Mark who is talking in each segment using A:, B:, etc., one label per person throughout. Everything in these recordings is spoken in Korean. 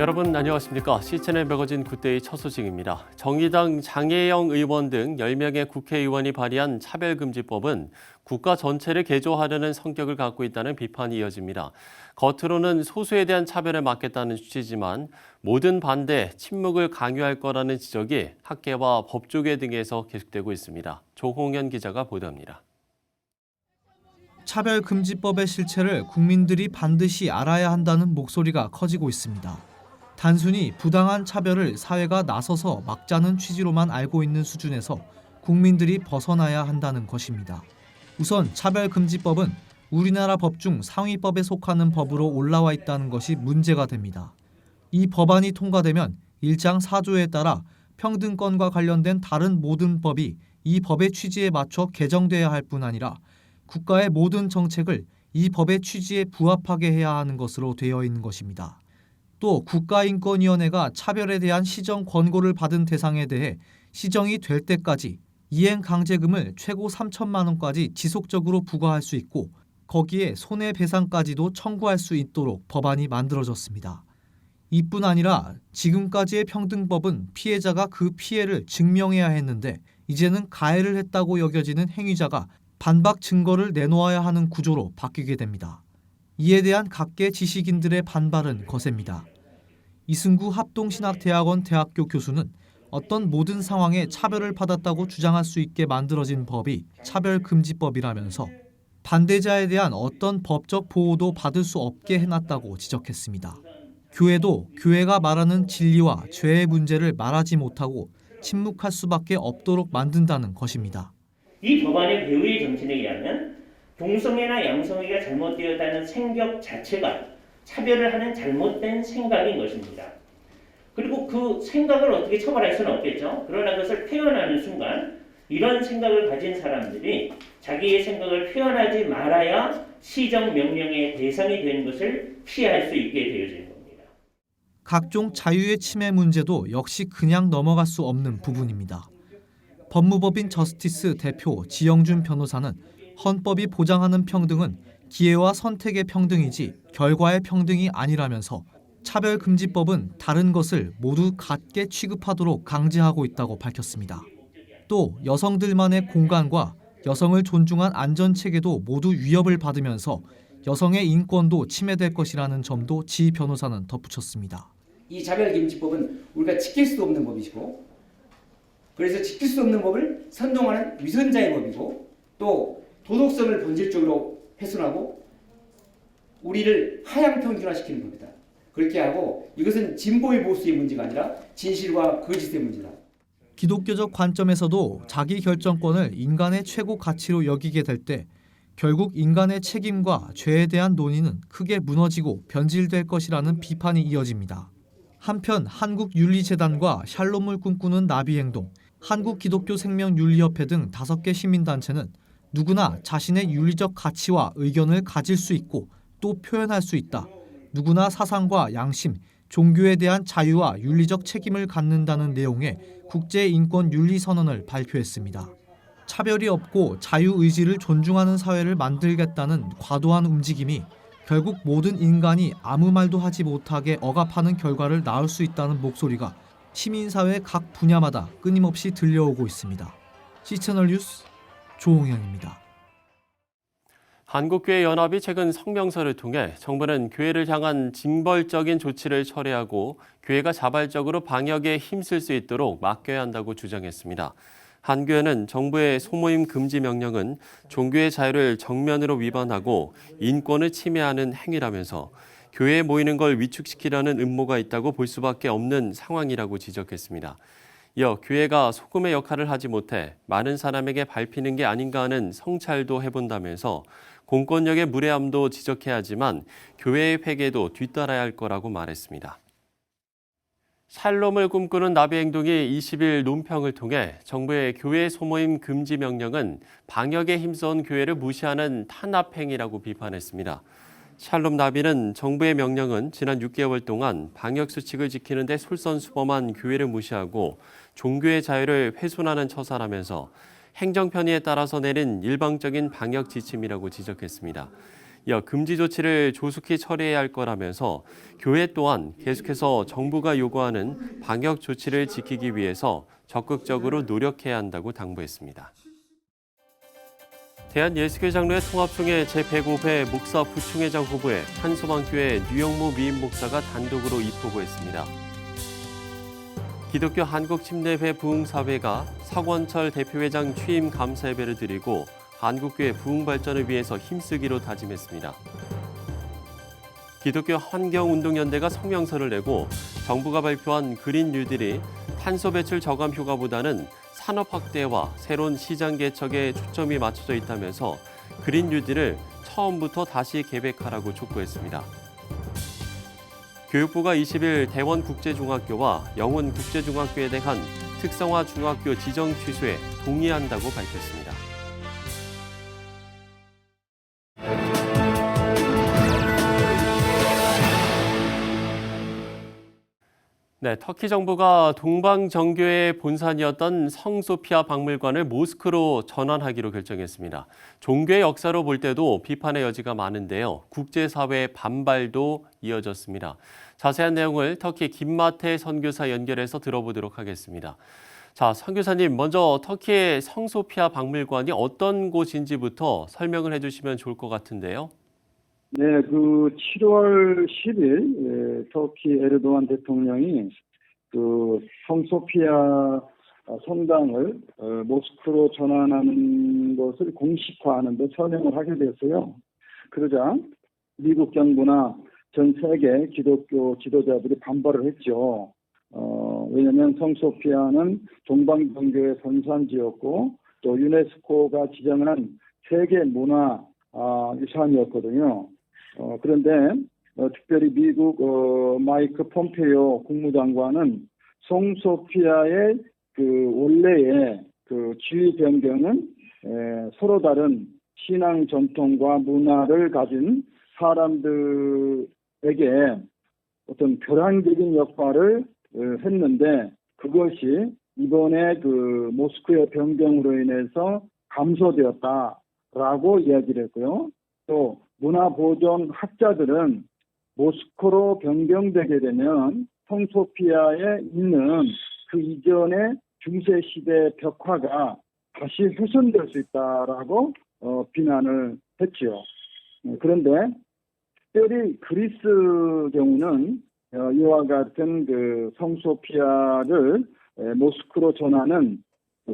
A: 여러분 안녕하십니까? CGN 매거진 굿데이 첫 소식입니다. 정의당 장혜영 의원 등 10명의 국회의원이 발의한 차별금지법은 국가 전체를 개조하려는 성격을 갖고 있다는 비판이 이어집니다. 겉으로는 소수에 대한 차별을 막겠다는 취지지만 모든 반대, 침묵을 강요할 거라는 지적이 학계와 법조계 등에서 계속되고 있습니다. 조홍현 기자가 보도합니다.
B: 차별금지법의 실체를 국민들이 반드시 알아야 한다는 목소리가 커지고 있습니다. 단순히 부당한 차별을 사회가 나서서 막자는 취지로만 알고 있는 수준에서 국민들이 벗어나야 한다는 것입니다. 우선 차별금지법은 우리나라 법 중 상위법에 속하는 법으로 올라와 있다는 것이 문제가 됩니다. 이 법안이 통과되면 1장 4조에 따라 평등권과 관련된 다른 모든 법이 이 법의 취지에 맞춰 개정돼야 할 뿐 아니라 국가의 모든 정책을 이 법의 취지에 부합하게 해야 하는 것으로 되어 있는 것입니다. 또 국가인권위원회가 차별에 대한 시정 권고를 받은 대상에 대해 시정이 될 때까지 이행강제금을 최고 3천만 원까지 지속적으로 부과할 수 있고 거기에 손해배상까지도 청구할 수 있도록 법안이 만들어졌습니다. 이뿐 아니라 지금까지의 평등법은 피해자가 그 피해를 증명해야 했는데 이제는 가해를 했다고 여겨지는 행위자가 반박 증거를 내놓아야 하는 구조로 바뀌게 됩니다. 이에 대한 각계 지식인들의 반발은 거셉니다. 이승구 합동신학대학원 대학교 교수는 어떤 모든 상황에 차별을 받았다고 주장할 수 있게 만들어진 법이 차별금지법이라면서 반대자에 대한 어떤 법적 보호도 받을 수 없게 해놨다고 지적했습니다. 교회도 교회가 말하는 진리와 죄의 문제를 말하지 못하고 침묵할 수밖에 없도록 만든다는 것입니다.
C: 이 법안의 배후의 정신에 의하면 동성애나 양성애가 잘못되었다는 생각 자체가 차별을 하는 잘못된 생각인 것입니다. 그리고 그 생각을 어떻게 처벌할 수는 없겠죠. 그러나 그것을 표현하는 순간 이런 생각을 가진 사람들이 자기의 생각을 표현하지 말아야 시정 명령의 대상이 되는 것을 피할 수 있게 되어지는 겁니다.
B: 각종 자유의 침해 문제도 역시 그냥 넘어갈 수 없는 부분입니다. 법무법인 저스티스 대표 지영준 변호사는 헌법이 보장하는 평등은 기회와 선택의 평등이지 결과의 평등이 아니라면서 차별금지법은 다른 것을 모두 같게 취급하도록 강제하고 있다고 밝혔습니다. 또 여성들만의 공간과 여성을 존중한 안전체계도 모두 위협을 받으면서 여성의 인권도 침해될 것이라는 점도 지 변호사는 덧붙였습니다.
D: 이 차별금지법은 우리가 지킬 수도 없는 법이시고 그래서 지킬 수 없는 법을 선동하는 위선자의 법이고 또 도덕성을 본질적으로 훼손하고 우리를 하향평준화시키는 겁니다. 그렇게 하고 이것은 진보의 보수의 문제가 아니라 진실과 거짓의 문제다.
B: 기독교적 관점에서도 자기 결정권을 인간의 최고 가치로 여기게 될 때 결국 인간의 책임과 죄에 대한 논의는 크게 무너지고 변질될 것이라는 비판이 이어집니다. 한편 한국윤리재단과 샬롬을 꿈꾸는 나비행동, 한국기독교생명윤리협회 등 5개 시민단체는 누구나 자신의 윤리적 가치와 의견을 가질 수 있고 또 표현할 수 있다. 누구나 사상과 양심, 종교에 대한 자유와 윤리적 책임을 갖는다는 내용의 국제인권윤리선언을 발표했습니다. 차별이 없고 자유의지를 존중하는 사회를 만들겠다는 과도한 움직임이 결국 모든 인간이 아무 말도 하지 못하게 억압하는 결과를 낳을 수 있다는 목소리가 시민사회 각 분야마다 끊임없이 들려오고 있습니다. CGN 뉴스 조홍현입니다.
A: 한국교회연합이 최근 성명서를 통해 정부는 교회를 향한 징벌적인 조치를 철회하고 교회가 자발적으로 방역에 힘쓸 수 있도록 맡겨야 한다고 주장했습니다. 한 교회는 정부의 소모임 금지 명령은 종교의 자유를 정면으로 위반하고 인권을 침해하는 행위라면서 교회에 모이는 걸 위축시키려는 음모가 있다고 볼 수밖에 없는 상황이라고 지적했습니다. 이어 교회가 소금의 역할을 하지 못해 많은 사람에게 밟히는 게 아닌가 하는 성찰도 해본다면서 공권력의 무례함도 지적해야 하지만 교회의 회개도 뒤따라야 할 거라고 말했습니다. 샬롬을 꿈꾸는 나비행동이 20일 논평을 통해 정부의 교회 소모임 금지 명령은 방역에 힘써온 교회를 무시하는 탄압 행위라고 비판했습니다. 샬롬 나비는 정부의 명령은 지난 6개월 동안 방역수칙을 지키는 데 솔선수범한 교회를 무시하고 종교의 자유를 훼손하는 처사라면서 행정편의에 따라서 내린 일방적인 방역 지침이라고 지적했습니다. 이어 금지 조치를 조속히 처리해야 할 거라면서 교회 또한 계속해서 정부가 요구하는 방역 조치를 지키기 위해서 적극적으로 노력해야 한다고 당부했습니다. 대한예수교 장로회 통합총회 제105회 목사 부총회장 후보에 한소망교회 류영모 미임 목사가 단독으로 입후보했습니다. 기독교 한국침례회 부흥사회가 석원철 대표회장 취임 감사 예배를 드리고 한국교회 부흥 발전을 위해서 힘쓰기로 다짐했습니다. 기독교 환경운동연대가 성명서를 내고 정부가 발표한 그린 뉴딜이 탄소 배출 저감 효과보다는 산업 확대와 새로운 시장 개척에 초점이 맞춰져 있다면서 그린 뉴딜을 처음부터 다시 계획하라고 촉구했습니다. 교육부가 20일 대원국제중학교와 영훈국제중학교에 대한 특성화 중학교 지정 취소에 동의한다고 밝혔습니다. 네, 터키 정부가 동방정교회의 본산이었던 성소피아 박물관을 모스크로 전환하기로 결정했습니다. 종교의 역사로 볼 때도 비판의 여지가 많은데요. 국제사회의 반발도 이어졌습니다. 자세한 내용을 터키 김마태 선교사 연결해서 들어보도록 하겠습니다. 자, 선교사님, 먼저 터키의 성소피아 박물관이 어떤 곳인지부터 설명을 해주시면 좋을 것 같은데요.
E: 네, 7월 10일 터키 에르도안 대통령이 성소피아 성당을 모스크로 전환하는 것을 공식화하는 데 선행을 하게 됐어요. 그러자 미국 정부나 전 세계 기독교 지도자들이 반발을 했죠. 왜냐하면 성소피아는 동방정교의 선산지였고 또 유네스코가 지정한 세계 문화 유산이었거든요. 그런데 특별히 미국 마이크 폼페이오 국무장관은 성소피아의 원래의 지위 변경은 서로 다른 신앙 전통과 문화를 가진 사람들에게 어떤 교란적인 역할을 했는데 그것이 이번에 모스크의 변경으로 인해서 감소되었다라고 이야기를 했고요. 또 문화보존 학자들은 모스크로 변경되게 되면 성소피아에 있는 그 이전의 중세시대 벽화가 다시 훼손될 수 있다라고 비난을 했지요. 그런데 특별히 그리스 경우는 이와 같은 성소피아를 모스크로 전하는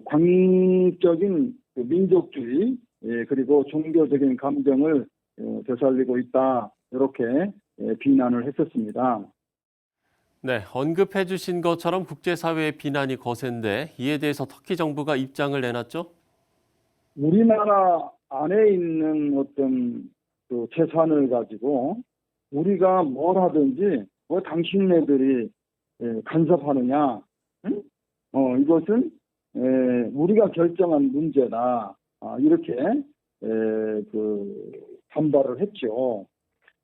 E: 광적인 민족주의 그리고 종교적인 감정을 되살리고 있다. 이렇게 비난을 했었습니다.
A: 네, 언급해 주신 것처럼 국제사회의 비난이 거센데 이에 대해서 터키 정부가 입장을 내놨죠?
E: 우리나라 안에 있는 어떤 재산을 가지고 우리가 뭘 하든지 뭐 당신네들이 간섭하느냐? 응? 이것은 우리가 결정한 문제다. 이렇게 반발을 했죠.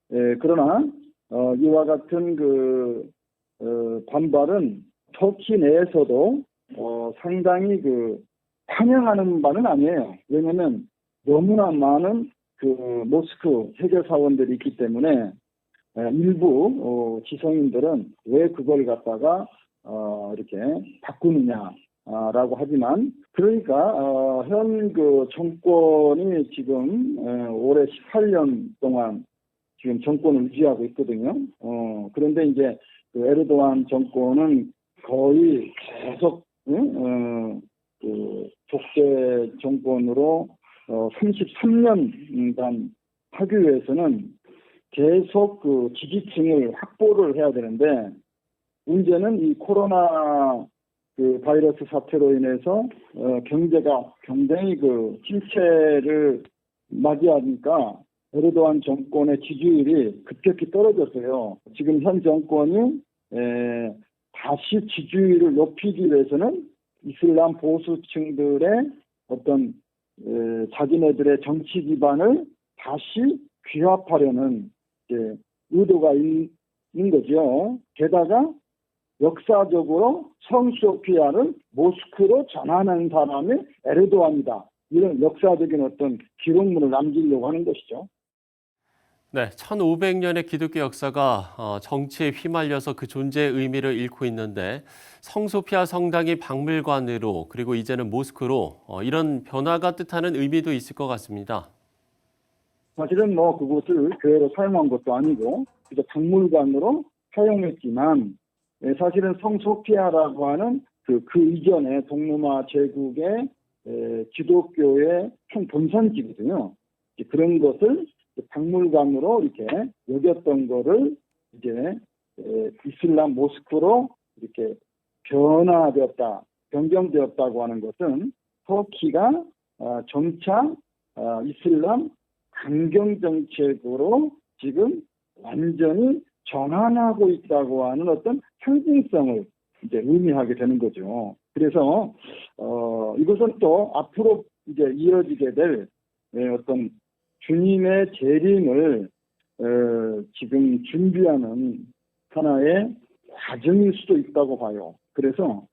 E: 그러나 이와 같은 반발은 터키 내에서도 상당히 환영하는 바는 아니에요. 왜냐하면 너무나 많은 모스크 세계사원들이 있기 때문에 일부 지성인들은 왜 그걸 갖다가 이렇게 바꾸느냐라고 하지만 그러니까 현 정권이 지금 올해 18년 동안 지금 정권을 유지하고 있거든요. 그런데 이제 에르도안 정권은 거의 계속 독재 정권으로 33년간 하기 위해서는 계속 지지층을 확보를 해야 되는데 문제는 이 코로나 바이러스 사태로 인해서 경제가 굉장히 침체를 맞이하니까 에르도안 정권의 지지율이 급격히 떨어졌어요. 지금 현 정권이 다시 지지율을 높이기 위해서는 이슬람 보수층들의 어떤 자기네들의 정치 기반을 다시 귀합하려는 의도가 있는 거죠. 게다가 역사적으로 성소피아를 모스크로 전환한 사람이 에르도안이다. 이런 역사적인 어떤 기록물을 남기려고 하는 것이죠.
A: 네, 1500년의 기독교 역사가 정치에 휘말려서 그 존재의 의미를 잃고 있는데 성소피아 성당이 박물관으로 그리고 이제는 모스크로 이런 변화가 뜻하는 의미도 있을 것 같습니다.
E: 사실은 뭐 그곳을 교회로 사용한 것도 아니고 그저 박물관으로 사용했지만 사실은 성소피아라고 하는 그 이전에 동로마 제국의 기독교의 총 본산지거든요. 그런 것을 박물관으로 이렇게 여겼던 거를 이제 이슬람 모스크로 이렇게 변경되었다고 하는 것은 터키가 점차 이슬람 강경 정책으로 지금 완전히 전환하고 있다고 하는 어떤 상징성을 이제 의미하게 되는 거죠. 그래서 이것은 또 앞으로 이제 이어지게 될 어떤 주님의 재림을 지금 준비하는 하나의 과정일 수도 있다고 봐요. 그래서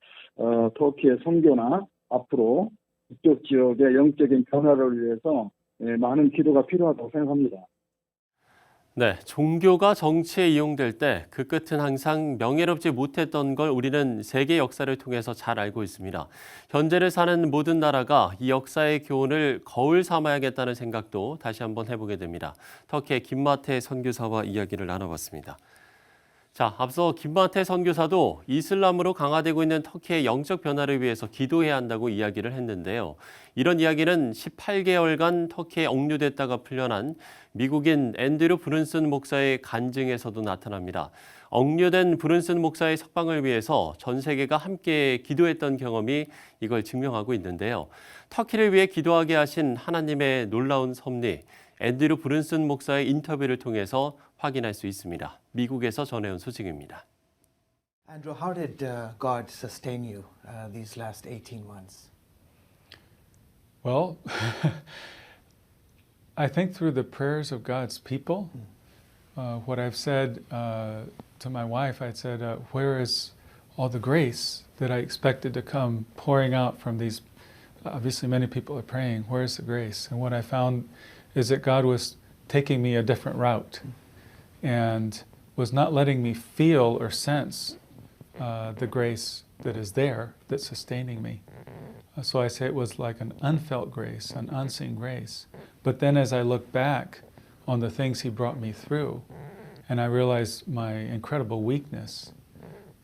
E: 터키의 선교나 앞으로 이쪽 지역의 영적인 변화를 위해서 많은 기도가 필요하다고 생각합니다.
A: 네, 종교가 정치에 이용될 때 그 끝은 항상 명예롭지 못했던 걸 우리는 세계 역사를 통해서 잘 알고 있습니다. 현재를 사는 모든 나라가 이 역사의 교훈을 거울 삼아야겠다는 생각도 다시 한번 해보게 됩니다. 터키의 김마태 선교사와 이야기를 나눠봤습니다. 자, 앞서 김마태 선교사도 이슬람으로 강화되고 있는 터키의 영적 변화를 위해서 기도해야 한다고 이야기를 했는데요. 이런 이야기는 18개월간 터키에 억류됐다가 풀려난 미국인 앤드류 브룬슨 목사의 간증에서도 나타납니다. 억류된 브룬슨 목사의 석방을 위해서 전 세계가 함께 기도했던 경험이 이걸 증명하고 있는데요. 터키를 위해 기도하게 하신 하나님의 놀라운 섭리, 앤드류 브룬슨 목사의 인터뷰를 통해서 확인할 수 있습니다. 미국에서 전해온 소식입니다.
F: Andrew, how did God sustain you these last 18 months?
G: Well, I think through the prayers of God's people. What I've said to my wife, I said, where is all the grace that I expected to come pouring out from these? Obviously, many people are praying, where is the grace? And what I found is that God was taking me a different route and was not letting me feel or sense the grace that is there that's sustaining me. So I say it was like an unfelt grace, an unseen grace. But then as I look back on the things He brought me through, and I realized my incredible weakness,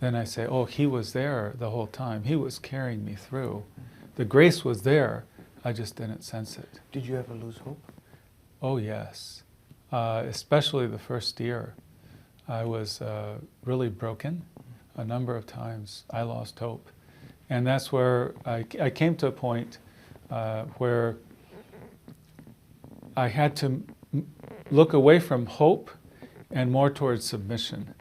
G: then I say, oh, He was there the whole time. He was carrying me through. The grace was there, I just didn't sense it.
F: Did you ever lose hope?
G: Oh, yes. Especially the first year. I was really broken a number of times. I lost hope. And that's where I came to a point where I had to look away from hope and more towards submission.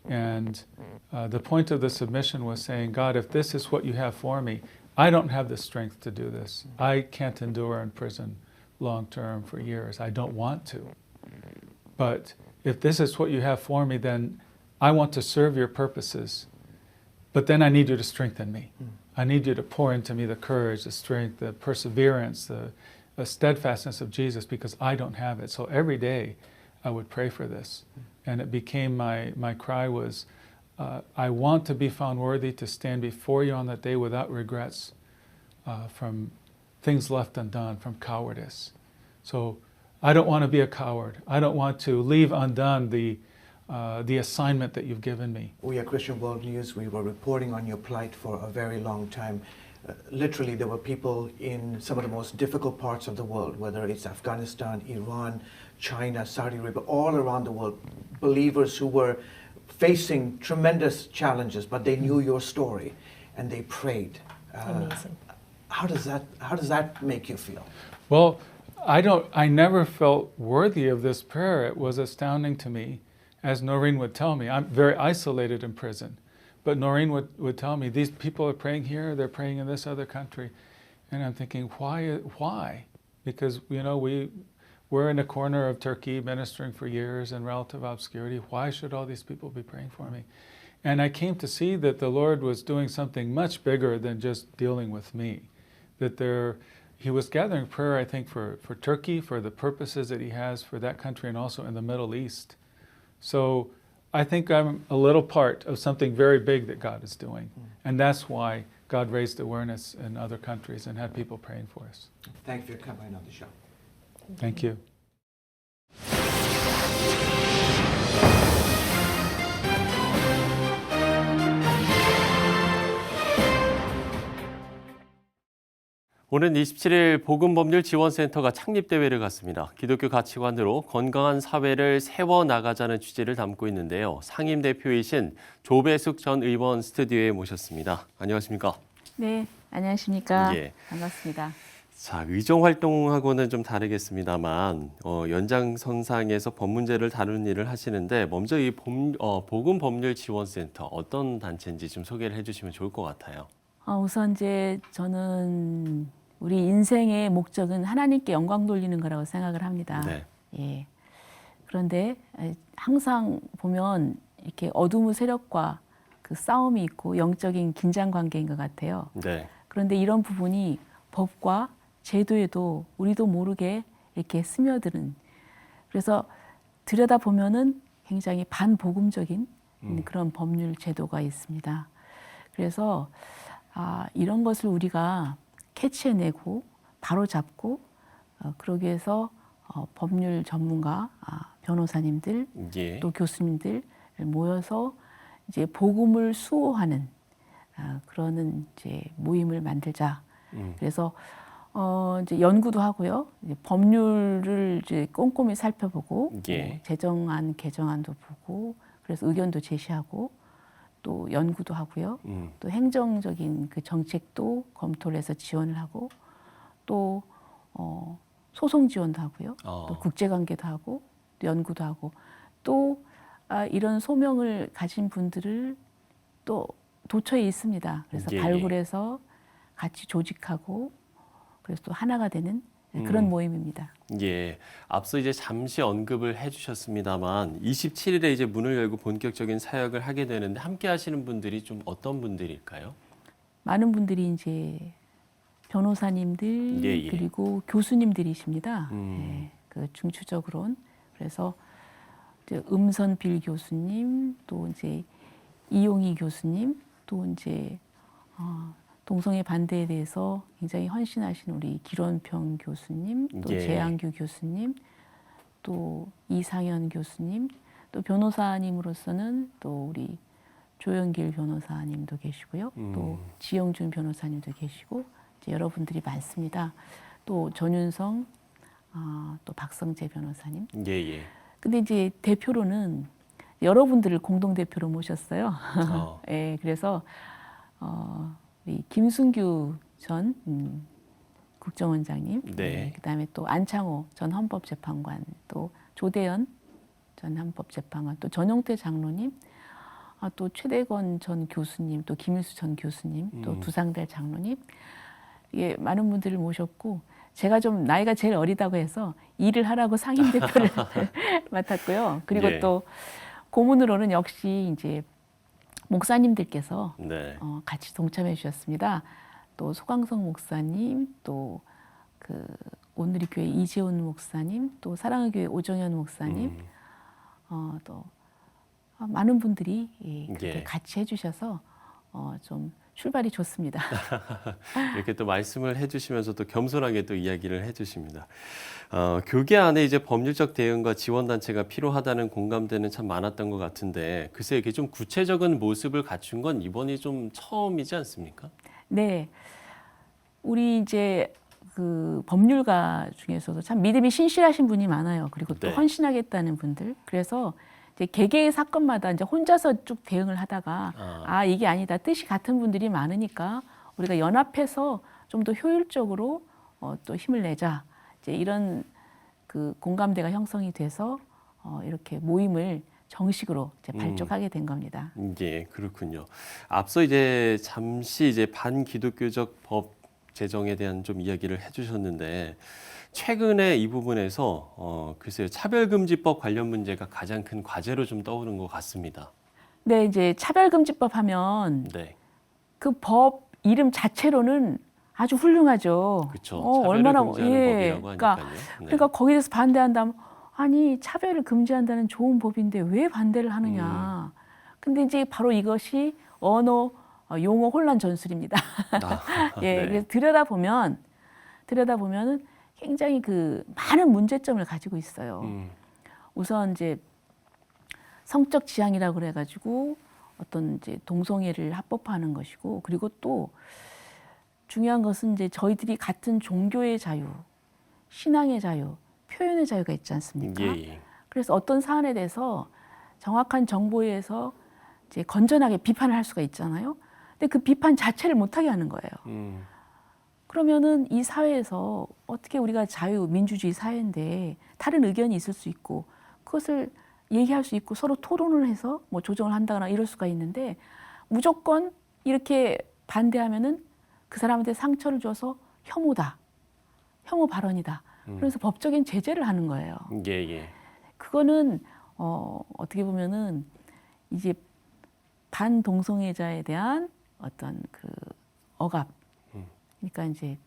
G: And the point of the submission was saying, God, if this is what you have for me, I don't have the strength to do this. I can't endure in prison long term for years. I don't want to. But if this is what you have for me, then I want to serve your purposes. But then I need you to strengthen me. I need you to pour into me the courage, the strength, the perseverance, the steadfastness of Jesus, because I don't have it. So every day I would pray for this. And it became my cry was, I want to be found worthy to stand before you on that day without regrets from things left undone, from cowardice. So I don't want to be a coward. I don't want to leave undone the assignment that you've given me.
F: We at Christian World News, we were reporting on your plight for a very long time. Literally, there were people in some of the most difficult parts of the world, whether it's Afghanistan, Iran, China, Saudi Arabia, all around the world, believers who were facing tremendous challenges, but they knew your story and they prayed.
H: Amazing.
F: How does that make you feel?
G: Well, I never felt worthy of this prayer. It was astounding to me. As Noreen would tell me, I'm very isolated in prison. But Noreen would tell me, these people are praying here, they're praying in this other country. And I'm thinking, why? Because, we're in a corner of Turkey ministering for years in relative obscurity. Why should all these people be praying for me? And I came to see that the Lord was doing something much bigger than just dealing with me. That there, he was gathering prayer, I think, for Turkey, for the purposes that he has for that country, and also in the Middle East. So I think I'm a little part of something very big that God is doing. And that's why God raised awareness in other countries and had people praying for us.
F: Thank you for coming on the show.
G: Thank you.
A: 오는 27일 복음법률지원센터가 창립대회를 갖습니다. 기독교 가치관으로 건강한 사회를 세워나가자는 취지를 담고 있는데요. 상임대표이신 조배숙 전 의원 스튜디오에 모셨습니다. 안녕하십니까?
H: 네, 안녕하십니까?
A: 예.
H: 반갑습니다.
A: 자, 의정 활동하고는 좀 다르겠습니다만 연장선상에서 법 문제를 다루는 일을 하시는데 먼저 이 복음법률지원센터 어떤 단체인지 좀 소개를 해주시면 좋을 것 같아요.
H: 우선 이제 저는 우리 인생의 목적은 하나님께 영광 돌리는 거라고 생각을 합니다.
A: 네.
H: 예. 그런데 항상 보면 이렇게 어둠의 세력과 그 싸움이 있고 영적인 긴장 관계인 것 같아요.
A: 네.
H: 그런데 이런 부분이 법과 제도에도 우리도 모르게 이렇게 스며드는, 그래서 들여다 보면은 굉장히 반복음적인 그런 법률 제도가 있습니다. 그래서 이런 것을 우리가 캐치해내고 바로잡고 그러기 위해서 법률 전문가, 변호사님들,
A: 예.
H: 또 교수님들 모여서 이제 복음을 수호하는 그러는 이제 모임을 만들자. 그래서 이제 연구도 하고요. 이제 법률을 이제 꼼꼼히 살펴보고
A: 예.
H: 제정안 개정안도 보고 그래서 의견도 제시하고 또 연구도 하고요. 또 행정적인 그 정책도 검토를 해서 지원을 하고 또 소송 지원도 하고요. 또 국제관계도 하고 또 연구도 하고 또 이런 소명을 가진 분들을 또 도처에 있습니다. 그래서
A: 예.
H: 발굴해서 같이 조직하고 그래서 또 하나가 되는 그런 모임입니다.
A: 예, 앞서 이제 잠시 언급을 해주셨습니다만 27일에 이제 문을 열고 본격적인 사역을 하게 되는데 함께 하시는 분들이 좀 어떤 분들일까요?
H: 많은 분들이 이제 변호사님들
A: 예, 예.
H: 그리고 교수님들이십니다. 예, 그 중추적으로는 그래서 이제 음선빌 교수님, 또 이제 이용희 교수님, 또 이제 동성애 반대에 대해서 굉장히 헌신하신 우리 기론평 교수님, 또
A: 예.
H: 재양규 교수님, 또 이상현 교수님, 또 변호사님으로서는 또 우리 조영길 변호사님도 계시고요. 또 지영준 변호사님도 계시고 이제 여러분들이 많습니다. 또 전윤성, 또 박성재 변호사님.
A: 예, 예.
H: 근데 이제 대표로는 여러분들을 공동 대표로 모셨어요. 예, 그래서 우리 김순규 전 국정원장님,
A: 네.
H: 그다음에 또 안창호 전 헌법재판관, 또 조대현 전 헌법재판관, 또 전용태 장로님, 또 최대건 전 교수님, 또 김일수 전 교수님, 또 두상달 장로님, 이게 많은 분들을 모셨고 제가 좀 나이가 제일 어리다고 해서 일을 하라고 상임 대표를 맡았고요. 그리고
A: 예.
H: 또 고문으로는 역시 이제 목사님들께서
A: 네.
H: 같이 동참해 주셨습니다. 또 소강성 목사님, 또 그 오늘의 교회 이재훈 목사님, 또 사랑의 교회 오정현 목사님, 또 많은 분들이 그렇게
A: 예.
H: 같이 해주셔서 좀 출발이 좋습니다.
A: 이렇게 또 말씀을 해주시면서 또 겸손하게 또 이야기를 해주십니다. 교계 안에 이제 법률적 대응과 지원 단체가 필요하다는 공감대는 참 많았던 것 같은데 글쎄 이게 좀 구체적인 모습을 갖춘 건 이번이 좀 처음이지 않습니까?
H: 네, 우리 이제 그 법률가 중에서도 참 믿음이 신실하신 분이 많아요. 그리고 또
A: 네.
H: 헌신하겠다는 분들. 그래서 이제 개개의 사건마다 이제 혼자서 쭉 대응을 하다가 이게 아니다, 뜻이 같은 분들이 많으니까 우리가 연합해서 좀 더 효율적으로 또 힘을 내자. 이제 이런 그 공감대가 형성이 돼서 이렇게 모임을 정식으로 이제 발족하게 된 겁니다.
A: 예, 그렇군요. 앞서 이제 잠시 이제 반기독교적 법 제정에 대한 좀 이야기를 해주셨는데 최근에 이 부분에서 글쎄요 차별금지법 관련 문제가 가장 큰 과제로 좀 떠오른 것 같습니다.
H: 네, 이제 차별금지법 하면
A: 네,
H: 그 법 이름 자체로는 아주 훌륭하죠.
A: 그렇죠.
H: 얼마나
A: 금지하는 법이라고
H: 그러니까
A: 하니까요. 네.
H: 그러니까 거기에 대해서 반대한다면 아니 차별을 금지한다는 좋은 법인데 왜 반대를 하느냐. 근데 이제 바로 이것이 언어 용어 혼란 전술입니다. 예,
A: 네.
H: 그래서 들여다보면은 굉장히 그 많은 문제점을 가지고 있어요. 우선 이제 성적 지향이라고 그래가지고 어떤 이제 동성애를 합법화하는 것이고, 그리고 또 중요한 것은 이제 저희들이 같은 종교의 자유, 신앙의 자유, 표현의 자유가 있지 않습니까?
A: 예.
H: 그래서 어떤 사안에 대해서 정확한 정보에 의해서 이제 건전하게 비판을 할 수가 있잖아요. 근데 그 비판 자체를 못하게 하는 거예요. 그러면은 이 사회에서 어떻게 우리가 자유, 민주주의 사회인데 다른 의견이 있을 수 있고 그것을 얘기할 수 있고 서로 토론을 해서 뭐 조정을 한다거나 이럴 수가 있는데 무조건 이렇게 반대하면은 그 사람한테 상처를 줘서 혐오다, 혐오 발언이다. 그래서 법적인 제재를 하는 거예요.
A: 예.
H: 그거는 어떻게 보면은 이제 반동성애자에 대한 어떤 그 억압, 그러니까 이제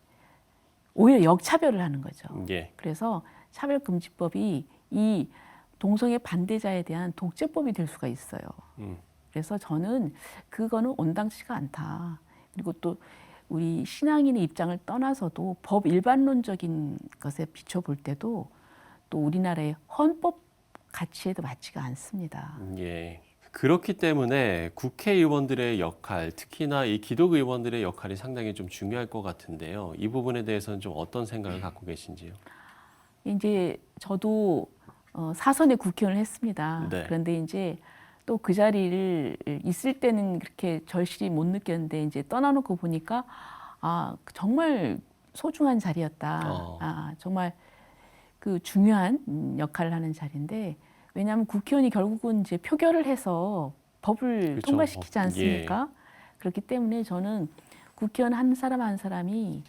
H: 오히려 역차별을 하는 거죠.
A: 예.
H: 그래서 차별금지법이 이 동성애 반대자에 대한 독재법이 될 수가 있어요. 그래서 저는 그거는 온당치가 않다. 그리고 또 우리 신앙인의 입장을 떠나서도 법 일반론적인 것에 비춰볼 때도 또 우리나라의 헌법 가치에도 맞지가 않습니다.
A: 예. 그렇기 때문에 국회의원들의 역할, 특히나 이 기독의원들의 역할이 상당히 좀 중요할 것 같은데요. 이 부분에 대해서는 좀 어떤 생각을 갖고 계신지요?
H: 이제 저도 사선의 국회의원을 했습니다.
A: 네.
H: 그런데 이제 또 그 자리를 있을 때는 그렇게 절실히 못 느꼈는데 이제 떠나놓고 보니까 아 정말 소중한 자리였다. 정말 그 중요한 역할을 하는 자리인데 왜냐하면 국회의원이 결국은 이제 표결을 해서 법을
A: 그렇죠.
H: 통과시키지 않습니까? 그렇기 때문에 저는 국회의원 한 사람 한 사람이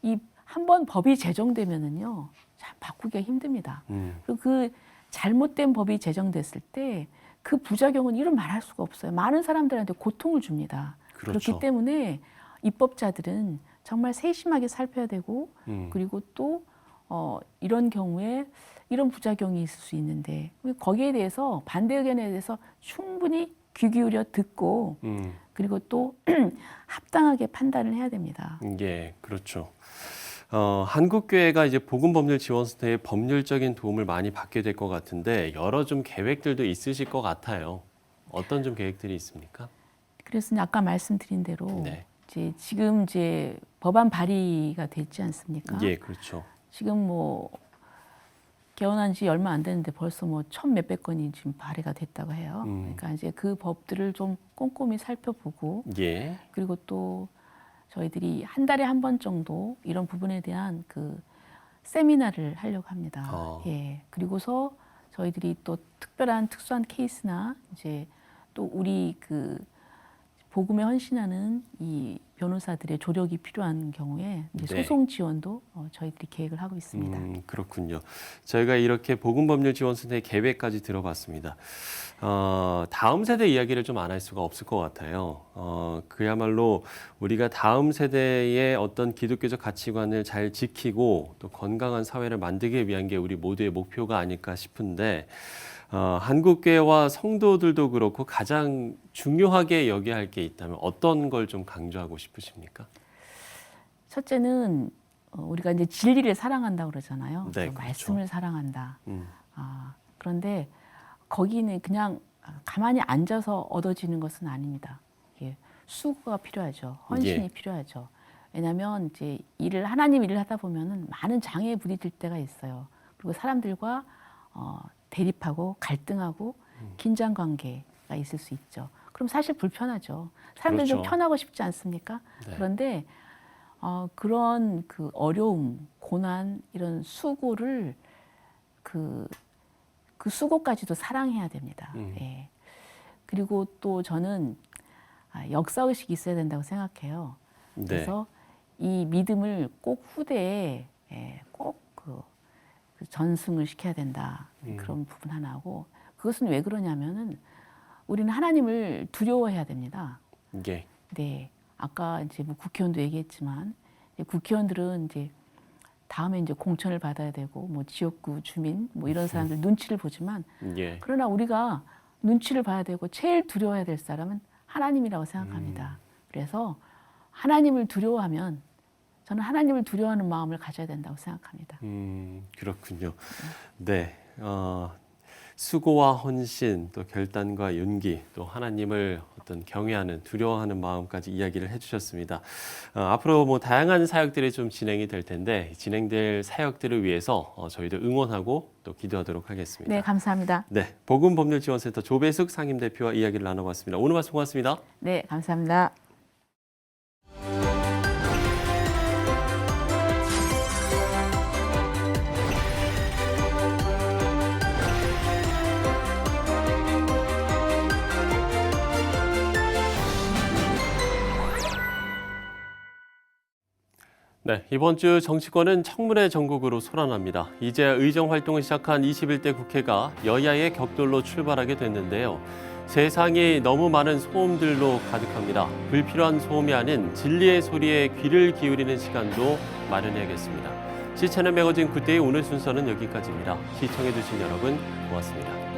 H: 이 한 번 법이 제정되면은요 참 바꾸기가 힘듭니다. 그리고 그 잘못된 법이 제정됐을 때 그 부작용은 이루 말할 수가 없어요. 많은 사람들한테 고통을 줍니다.
A: 그렇죠.
H: 그렇기 때문에 입법자들은 정말 세심하게 살펴야 되고 그리고 또 이런 경우에 이런 부작용이 있을 수 있는데 거기에 대해서 반대 의견에 대해서 충분히 귀 기울여 듣고 그리고 또 합당하게 판단을 해야 됩니다.
A: 예, 그렇죠. 한국교회가 이제 복음법률지원센터의 법률적인 도움을 많이 받게 될 것 같은데 여러 좀 계획들도 있으실 것 같아요. 어떤 좀 계획들이 있습니까?
H: 그래서 아까 말씀드린 대로
A: 네.
H: 이제 지금 이제 법안 발의가 됐지 않습니까?
A: 예, 그렇죠.
H: 지금 뭐 개헌한 지 얼마 안 됐는데 벌써 뭐 1,000몇백 건이 지금 발의가 됐다고 해요. 그러니까 이제 그 법들을 좀 꼼꼼히 살펴보고
A: 예.
H: 그리고 또 저희들이 한 달에 한 번 정도 이런 부분에 대한 그 세미나를 하려고 합니다. 예. 그리고서 저희들이 또 특수한 케이스나 이제 또 우리 그 복음에 헌신하는 이 변호사들의 조력이 필요한 경우에 이제
A: 네.
H: 소송 지원도 저희들이 계획을 하고 있습니다.
A: 그렇군요. 저희가 이렇게 복음법률지원센터의 계획까지 들어봤습니다. 다음 세대 이야기를 좀 안 할 수가 없을 것 같아요. 그야말로 우리가 다음 세대의 어떤 기독교적 가치관을 잘 지키고 또 건강한 사회를 만들기 위한 게 우리 모두의 목표가 아닐까 싶은데 한국교회와 성도들도 그렇고 가장 중요하게 여겨야 할 게 있다면 어떤 걸 좀 강조하고 싶으십니까?
H: 첫째는 우리가 이제 진리를 사랑한다고 그러잖아요.
A: 네,
H: 그래서
A: 그렇죠.
H: 말씀을 사랑한다. 그런데 거기는 그냥 가만히 앉아서 얻어지는 것은 아닙니다. 이게 수고가 필요하죠. 헌신이
A: 예.
H: 필요하죠. 왜냐하면 이제 하나님 일을 하다 보면은 많은 장애에 부딪힐 때가 있어요. 그리고 사람들과 대립하고 갈등하고 긴장 관계가 있을 수 있죠. 그럼 사실 불편하죠. 사람들 좀
A: 그렇죠.
H: 편하고 싶지 않습니까?
A: 네.
H: 그런데 그런 그 어려움, 고난 이런 수고를 그 수고까지도 사랑해야 됩니다. 예. 그리고 또 저는 역사 의식이 있어야 된다고 생각해요.
A: 네.
H: 그래서 이 믿음을 꼭 후대에 꼭 그 전승을 시켜야 된다. 그런 부분 하나고 그것은 왜 그러냐면은 우리는 하나님을 두려워해야 됩니다.
A: 예.
H: 네, 아까 이제 뭐 국회의원도 얘기했지만 국회의원들은 이제 다음에 이제 공천을 받아야 되고 뭐 지역구 주민 뭐 이런 사람들 눈치를 보지만
A: 예.
H: 그러나 우리가 눈치를 봐야 되고 제일 두려워야 될 사람은 하나님이라고 생각합니다. 그래서 하나님을 두려워하면 저는 하나님을 두려워하는 마음을 가져야 된다고 생각합니다.
A: 그렇군요. 네. 수고와 헌신, 또 결단과 용기, 또 하나님을 어떤 경외하는, 두려워하는 마음까지 이야기를 해주셨습니다. 앞으로 뭐 다양한 사역들이 좀 진행이 될 텐데 진행될 사역들을 위해서 저희도 응원하고 또 기도하도록 하겠습니다.
H: 네, 감사합니다.
A: 네, 복음법률지원센터 조배숙 상임대표와 이야기를 나눠봤습니다. 오늘 말씀 고맙습니다.
H: 네, 감사합니다.
A: 네, 이번 주 정치권은 청문회 전국으로 소란합니다. 이제 의정 활동을 시작한 21대 국회가 여야의 격돌로 출발하게 됐는데요. 세상이 너무 많은 소음들로 가득합니다. 불필요한 소음이 아닌 진리의 소리에 귀를 기울이는 시간도 마련해야겠습니다. 시채널 매거진 굿데이 오늘 순서는 여기까지입니다. 시청해주신 여러분 고맙습니다.